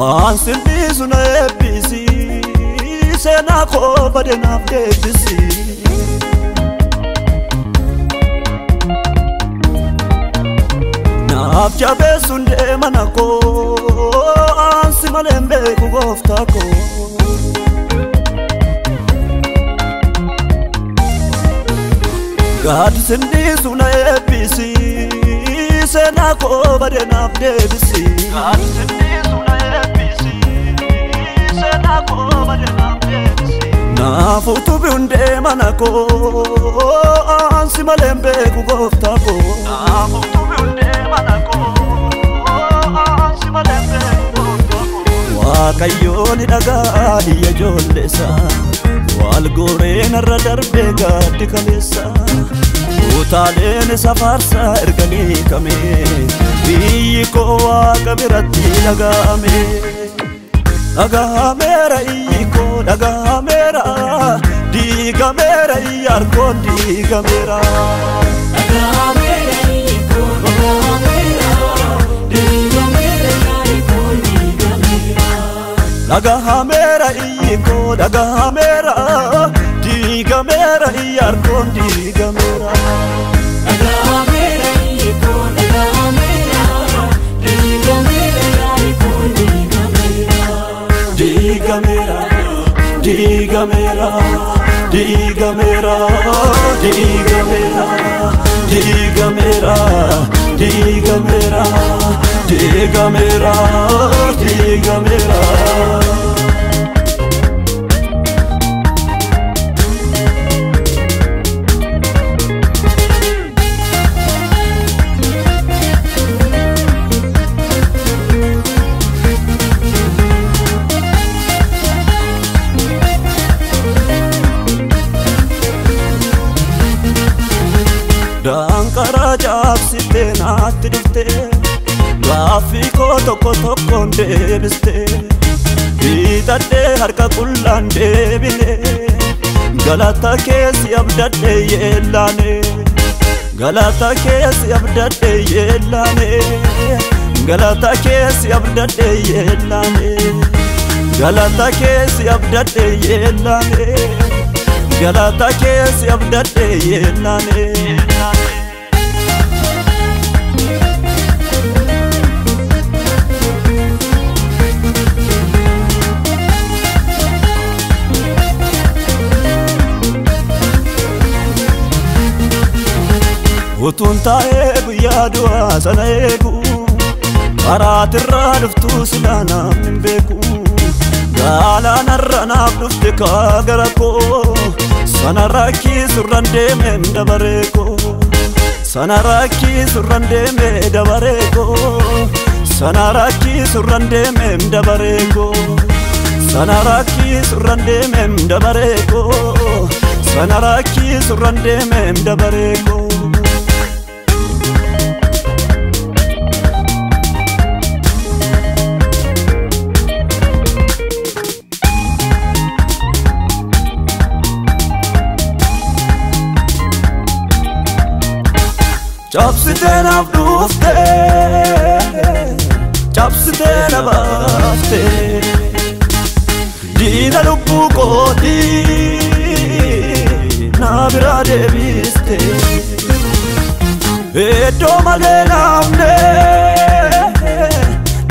Ansilli suna ebbisi sena ko badenaaf deebisi naaf jabeessuun deemana koo ansi malee hin beeku gooftaa koo Gaaddisinni suna ebbisi sena ko badenaaf deebisi Naafuutu biunde mana koo ansi malee hin beeku gooftaa koo Naafuutu biunde mana koo ansi malee hin beeku gooftaa koo Waaqayyoon dhagaa iyya ijoollesaa wal goree narra darbee gaaddi kaleessa utaaleen isa faarsaa erganii kamee biyyi koo Waaqa biratti dhaga'ame Dhagahameera iyiko dhagahameera diigameera iyyarkoon diigameera Dhagahameera iyiko dhagahameera diigameera iyyarkoon diigameera Dhagahameera iyiko dhagahameera diigameera iyyarkoon diigameera Dhagahameera iyiko dhagahameera diigameera iyyarkoon diigameera Digamera, digamera, digamera, digamera, digamera, digamera, digamera, digamera. Dankara jaabsite naatti dhufte gaaffii koo tokko tokkoon deebiste hidhadhee harka qullaan deebine galata keessi abdadhee yeellaane galata keessi abdadhee yeellaane galata keessi abdadhee yeellaane galata keessi abdadhee yeellaane galata keessi abdadhee yeellaane Utuun taa'ee guyyaa du'aa sana eegu karaatirraa dhuftuu silaa namni hin beeku Galaanarra naaf dhufte kaa gara koo sana rakkisurran deemee dabaree koo sana rakkisurran deemee dabaree koo sana rakkisurran deemee dabaree koo sana rakkisurran deemee dabaree koo sana rakkisurran deemee dabaree koo Chapsite naaf dhufte chapsite na baafte diina lubbuu kootii na biraa deebiste iddoo malee naafne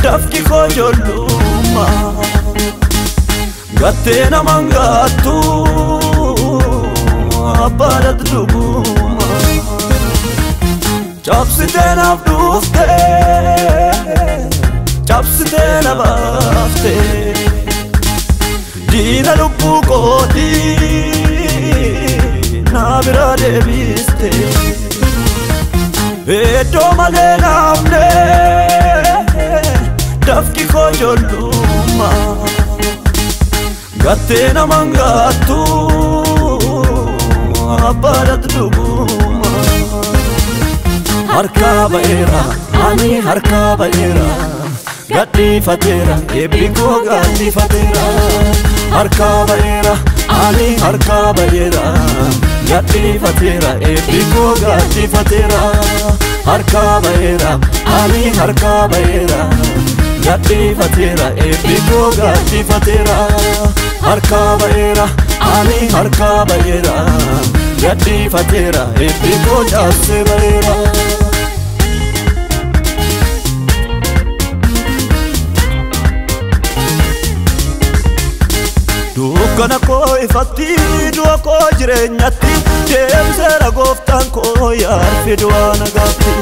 dafki koo ijoollummaa gattee namaan gaattu abbaadhatti dhugummaa Chapsite naaf dhufte chapsite na baafte diina lubbuu kootii na biraa deebiste iddoo malee naafne dafki koo ijoollummaa gattee namaan gaattu abbaadhatti dhugummaa Harka ba'eera, ani harka ba'eera gadhiifateera, eebbi koo gadhiifateera Harka ba'eera, ani harka ba'eera gadhiifateera, eebbi koo gadhiifateera Harka ba'eera, ani harka ba'eera gadhiifateera eebbi koo gadhiifateera harkaa ba'eera ani harkaa ba'eera gadhiifateera eebbi koo jaarsee ba'eera. dukkana koo ifatti du'a koo jireenyatti deemseera gooftaan koo yaarfi du'aa nagaatti.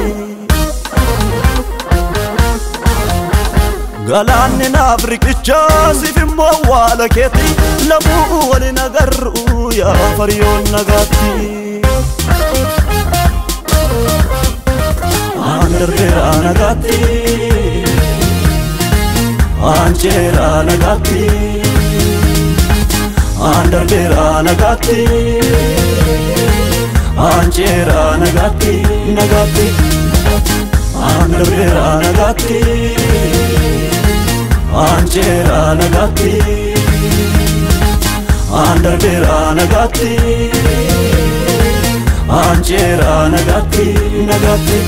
galaanni naaf riqicha siif immoo waala keetti lamuu waliin agarru yaa fariyoon nagaatti. aan darbeera nagaatti aan ceera nagaatti aan darbeera nagaatti aan ceera nagaatti nagaatti aan darbeera nagaatti aan ceera nagaatti aan darbeera nagaatti aan ceera nagaatti nagaatti.